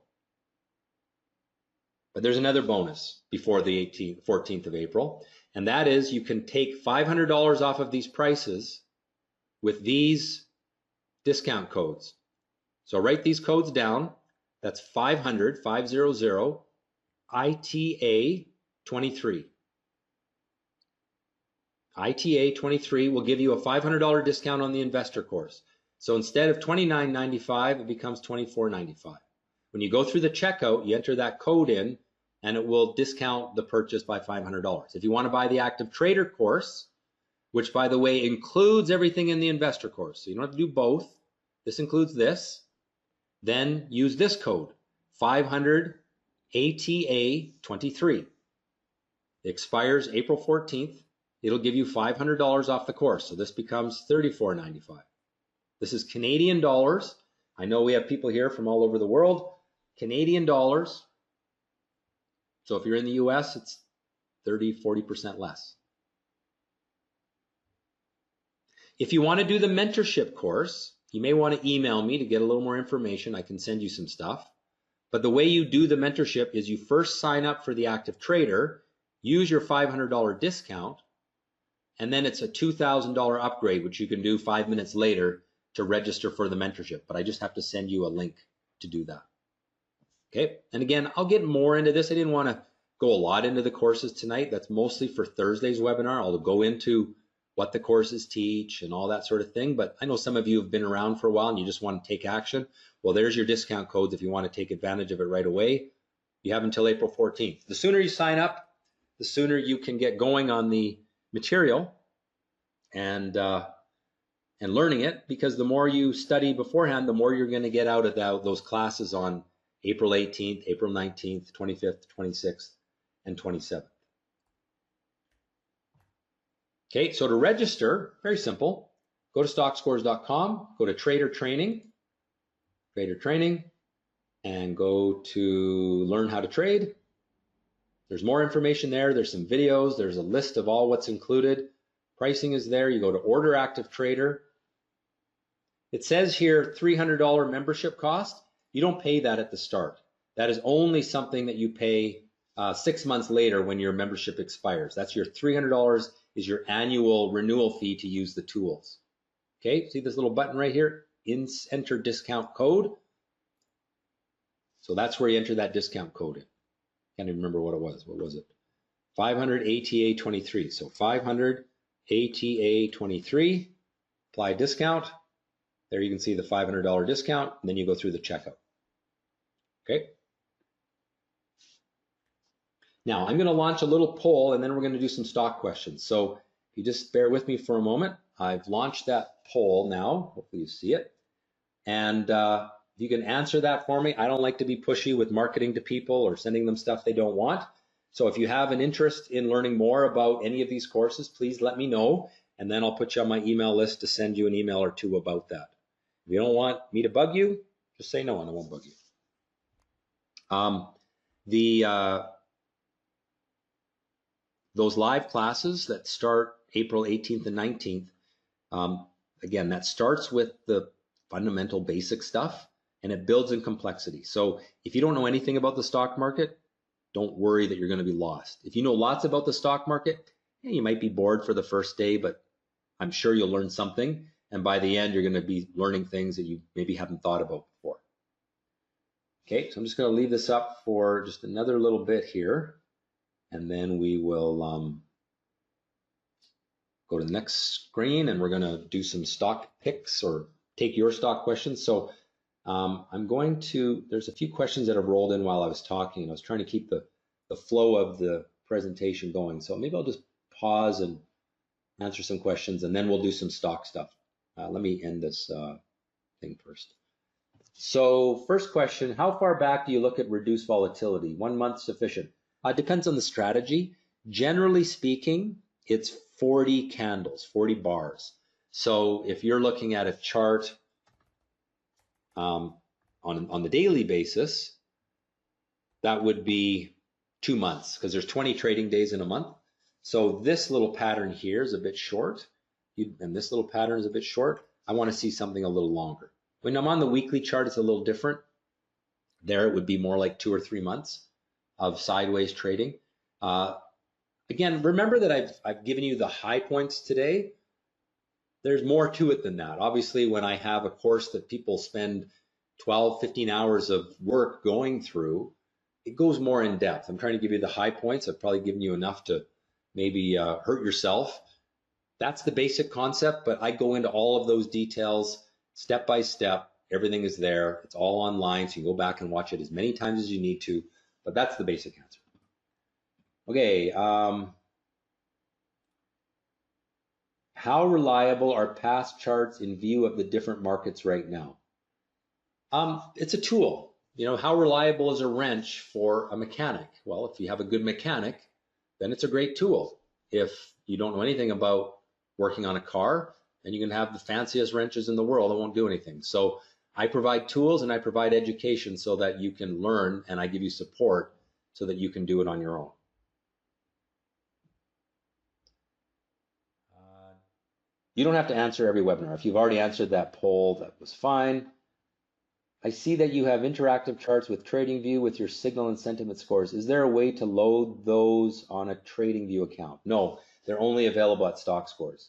But there's another bonus before the 14th of April, and that is you can take $500 off of these prices with these discount codes. So write these codes down. That's 500, ITA 23. ITA 23 will give you a $500 discount on the investor course. So instead of $29.95, it becomes $24.95. When you go through the checkout, you enter that code in, and it will discount the purchase by $500. If you want to buy the active trader course, which by the way includes everything in the investor course, so you don't have to do both, this includes this, then use this code, 500 ATA 23. It expires April 14th. It'll give you $500 off the course. So this becomes $34.95. This is Canadian dollars. I know we have people here from all over the world. Canadian dollars. So if you're in the US, it's 30-40% less. If you want to do the mentorship course, you may want to email me to get a little more information. I can send you some stuff. But the way you do the mentorship is you first sign up for the active trader, use your $500 discount, and then it's a $2,000 upgrade, which you can do 5 minutes later to register for the mentorship. But I just have to send you a link to do that. Okay, and again, I'll get more into this. I didn't want to go a lot into the courses tonight. That's mostly for Thursday's webinar. I'll go into what the courses teach and all that sort of thing. But I know some of you have been around for a while and you just want to take action. Well, there's your discount codes if you want to take advantage of it right away. You have until April 14th. The sooner you sign up, the sooner you can get going on the material and learning it, because the more you study beforehand, the more you're going to get out of those classes on April 18th, April 19th, 25th, 26th, and 27th. Okay, so to register, very simple. Go to stockscores.com, go to Trader Training, and go to Learn How to Trade. There's more information there. There's some videos. There's a list of all what's included. Pricing is there. You go to Order Active Trader. It says here $300 membership cost. You don't pay that at the start. That is only something that you pay 6 months later when your membership expires. That's your $300 is your annual renewal fee to use the tools. Okay, see this little button right here? Enter discount code. So that's where you enter that discount code in. Can't even remember what it was. What was it? 500 ATA 23. So 500 ATA 23. Apply discount. There you can see the $500 discount, and then you go through the checkout. Okay. Now I'm going to launch a little poll, and then we're going to do some stock questions. So if you just bear with me for a moment, I've launched that poll now. Hopefully you see it. And you can answer that for me. I don't like to be pushy with marketing to people or sending them stuff they don't want. So if you have an interest in learning more about any of these courses, please let me know, and then I'll put you on my email list to send you an email or two about that. If you don't want me to bug you, just say no and I won't bug you. Those live classes that start April 18th and 19th, again, that starts with the fundamental basic stuff and it builds in complexity. So if you don't know anything about the stock market, don't worry that you're going to be lost. If you know lots about the stock market, yeah, you might be bored for the first day, but I'm sure you'll learn something. And by the end, you're going to be learning things that you maybe haven't thought about before. Okay, so I'm just going to leave this up for just another little bit here, and then we will go to the next screen, and we're going to do some stock picks or take your stock questions. So I'm going to, there's a few questions that have rolled in while I was talking. I was trying to keep the flow of the presentation going. So maybe I'll just pause and answer some questions, and then we'll do some stock stuff. Let me end this thing first. So first question, how far back do you look at reduced volatility? 1 month sufficient? Depends on the strategy. Generally speaking, it's 40 candles, 40 bars. So if you're looking at a chart on the daily basis, that would be 2 months because there's 20 trading days in a month. So this little pattern here is a bit short, and this little pattern is a bit short. I want to see something a little longer. When I'm on the weekly chart, it's a little different. There it would be more like 2 or 3 months of sideways trading. Again, remember that I've given you the high points today. There's more to it than that. Obviously, when I have a course that people spend 12, 15 hours of work going through, it goes more in depth. I'm trying to give you the high points. I've probably given you enough to maybe hurt yourself. That's the basic concept, but I go into all of those details step by step. Everything is there. It's all online, so you can go back and watch it as many times as you need to, but that's the basic answer. Okay, how reliable are past charts in view of the different markets right now? It's a tool. You know, how reliable is a wrench for a mechanic? Well, if you have a good mechanic, then it's a great tool. If you don't know anything about working on a car, then you can have the fanciest wrenches in the world, it won't do anything. So I provide tools and I provide education so that you can learn, and I give you support so that you can do it on your own. You don't have to answer every webinar. If you've already answered that poll, that was fine. I see that you have interactive charts with TradingView with your signal and sentiment scores. Is there a way to load those on a TradingView account? No, they're only available at Stockscores.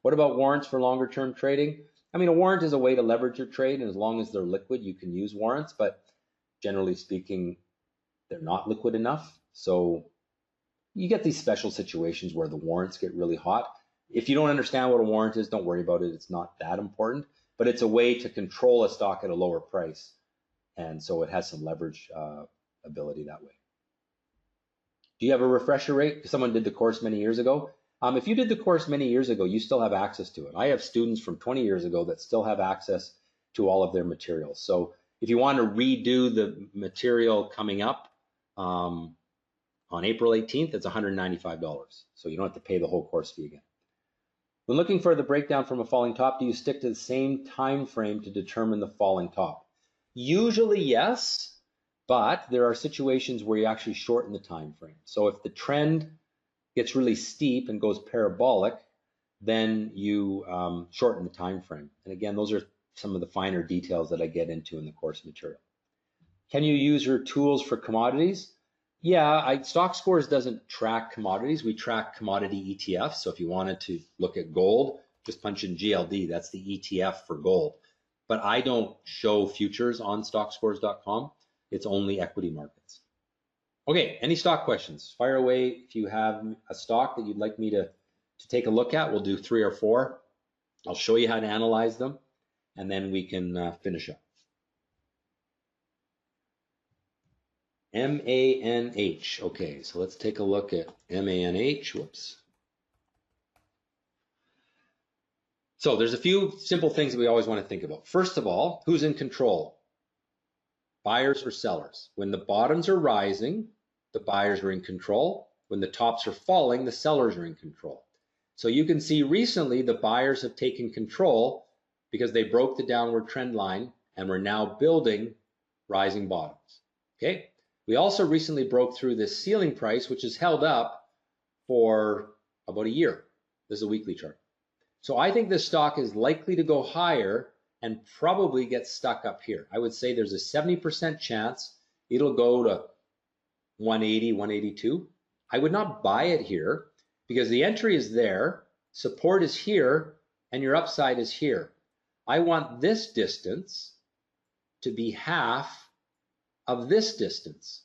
What about warrants for longer term trading? I mean, a warrant is a way to leverage your trade, and as long as they're liquid, you can use warrants, but generally speaking, they're not liquid enough. So you get these special situations where the warrants get really hot. If you don't understand what a warrant is, don't worry about it. It's not that important, but it's a way to control a stock at a lower price. And so it has some leverage ability that way. Do you have a refresher rate? Someone did the course many years ago. If you did the course many years ago, you still have access to it. I have students from 20 years ago that still have access to all of their materials. So if you want to redo the material coming up on April 18th, it's $195. So you don't have to pay the whole course fee again. When looking for the breakdown from a falling top, do you stick to the same time frame to determine the falling top? Usually yes, but there are situations where you actually shorten the time frame. So if the trend gets really steep and goes parabolic, then you shorten the time frame. And again, those are some of the finer details that I get into in the course material. Can you use your tools for commodities? Yeah, Stockscores doesn't track commodities. We track commodity ETFs. So if you wanted to look at gold, just punch in GLD, that's the ETF for gold. But I don't show futures on Stockscores.com. It's only equity markets. Okay, any stock questions? Fire away if you have a stock that you'd like me to take a look at. We'll do 3 or 4. I'll show you how to analyze them, and then we can finish up. MANH. Okay, so let's take a look at MANH. Whoops. So there's a few simple things that we always want to think about. First of all, who's in control? Buyers or sellers? When the bottoms are rising, the buyers are in control. When the tops are falling, the sellers are in control. So you can see recently the buyers have taken control because they broke the downward trend line and we're now building rising bottoms. Okay. We also recently broke through this ceiling price, which is held up for about a year. This is a weekly chart. So I think this stock is likely to go higher and probably get stuck up here. I would say there's a 70% chance it'll go to 180, 182. I would not buy it here because the entry is there, support is here, and your upside is here. I want this distance to be half of this distance.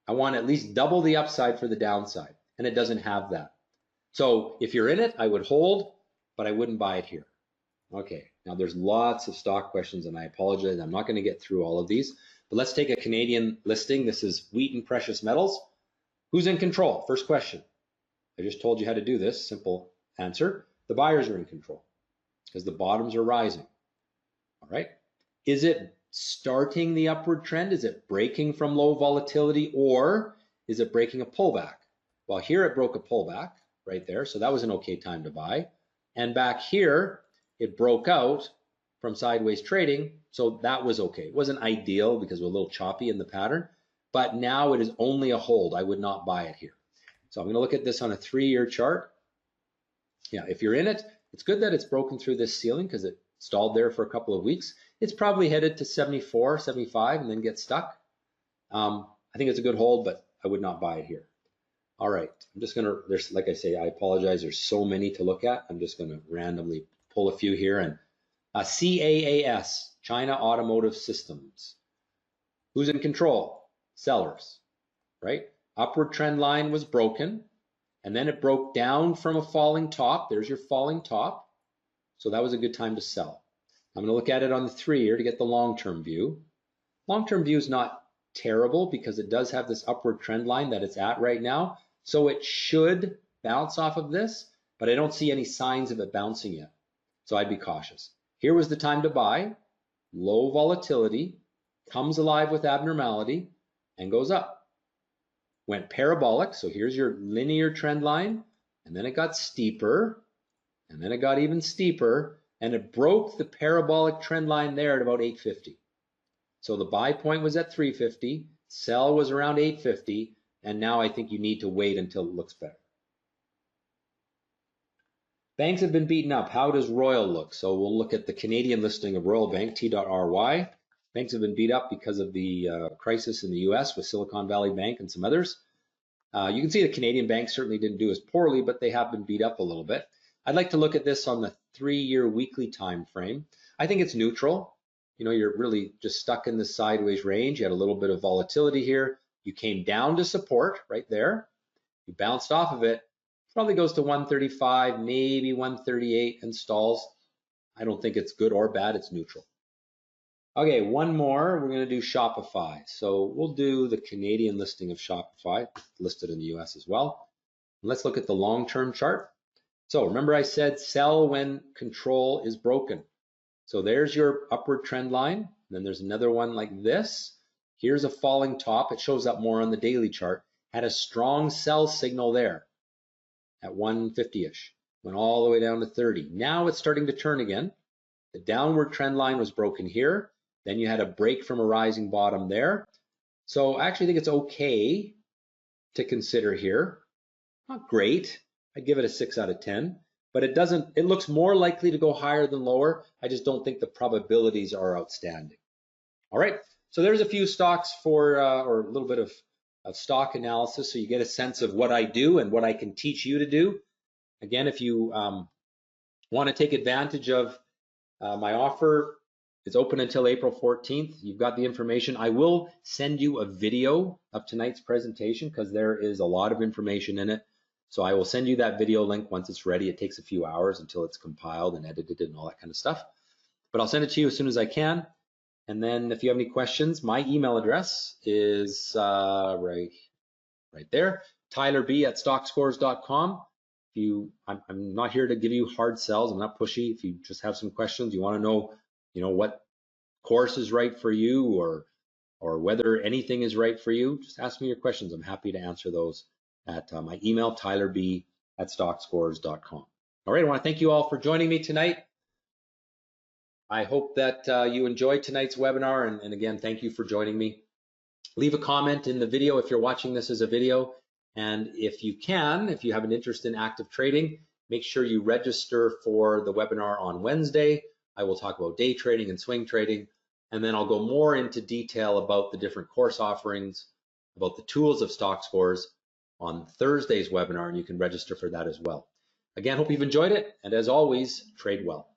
I want at least double the upside for the downside, and it doesn't have that. So if you're in it, I would hold, but I wouldn't buy it here. Okay, now there's lots of stock questions, and I apologize, I'm not going to get through all of these, but let's take a Canadian listing. This is Wheaton Precious Metals. Who's in control? First question. I just told you how to do this. Simple answer. The buyers are in control because the bottoms are rising. All right. Is it starting the upward trend? Is it breaking from low volatility, or is it breaking a pullback? Well, here it broke a pullback right there, so that was an okay time to buy. And back here, it broke out from sideways trading, so that was okay. It wasn't ideal because it was a little choppy in the pattern, but now it is only a hold. I would not buy it here. So I'm going to look at this on a 3-year chart. Yeah, if you're in it, it's good that it's broken through this ceiling because it stalled there for a couple of weeks. It's probably headed to 74, 75 and then get stuck. I think it's a good hold, but I would not buy it here. All right, I'm just gonna, there's, like I say, I apologize, there's so many to look at. I'm just gonna randomly pull a few here. And CAAS, China Automotive Systems. Who's in control? Sellers, right? Upward trend line was broken, and then it broke down from a falling top. There's your falling top. So that was a good time to sell. I'm gonna look at it on the 3-year to get the long-term view. Long-term view is not terrible because it does have this upward trend line that it's at right now. So it should bounce off of this, but I don't see any signs of it bouncing yet. So I'd be cautious. Here was the time to buy. Low volatility, comes alive with abnormality, and goes up. Went parabolic, so here's your linear trend line, and then it got steeper, and then it got even steeper, and it broke the parabolic trend line there at about 850. So the buy point was at 350, sell was around 850, and now I think you need to wait until it looks better. Banks have been beaten up. How does Royal look? So we'll look at the Canadian listing of Royal Bank, T.RY. Banks have been beat up because of the crisis in the US with Silicon Valley Bank and some others. You can see the Canadian banks certainly didn't do as poorly, but they have been beat up a little bit. I'd like to look at this on the 3-year weekly time frame. I think it's neutral. You know, you're really just stuck in the sideways range. You had a little bit of volatility here. You came down to support right there. You bounced off of it. Probably goes to 135, maybe 138 and stalls. I don't think it's good or bad. It's neutral. Okay, one more. We're going to do Shopify. So we'll do the Canadian listing of Shopify, listed in the US as well. Let's look at the long-term chart. So remember I said sell when control is broken. So there's your upward trend line. Then there's another one like this. Here's a falling top. It shows up more on the daily chart. Had a strong sell signal there at 150-ish. Went all the way down to 30. Now it's starting to turn again. The downward trend line was broken here. Then you had a break from a rising bottom there. So I actually think it's okay to consider here. Not great. I'd give it a 6 out of 10. But it looks more likely to go higher than lower. I just don't think the probabilities are outstanding. All right. So there's a few stocks for, or a little bit of stock analysis, so you get a sense of what I do and what I can teach you to do. Again, if you Want to take advantage of my offer? It's open until April 14th. You've got the information. I will send you a video of tonight's presentation because there is a lot of information in it. So I will send you that video link once it's ready. It takes a few hours until it's compiled and edited and all that kind of stuff. But I'll send it to you as soon as I can. And then if you have any questions, my email address is right there, tylerb@stockscores.com. I'm not here to give you hard sells. I'm not pushy. If you just have some questions, you want to know, what course is right for you, or whether anything is right for you, just ask me your questions. I'm happy to answer those at my email, tylerb@stockscores.com. All right, I want to thank you all for joining me tonight. I hope that you enjoyed tonight's webinar, and again, thank you for joining me. Leave a comment in the video if you're watching this as a video, and if you have an interest in active trading, make sure you register for the webinar on Wednesday. I will talk about day trading and swing trading, and then I'll go more into detail about the different course offerings, about the tools of Stockscores on Thursday's webinar, and you can register for that as well. Again, hope you've enjoyed it, and as always, trade well.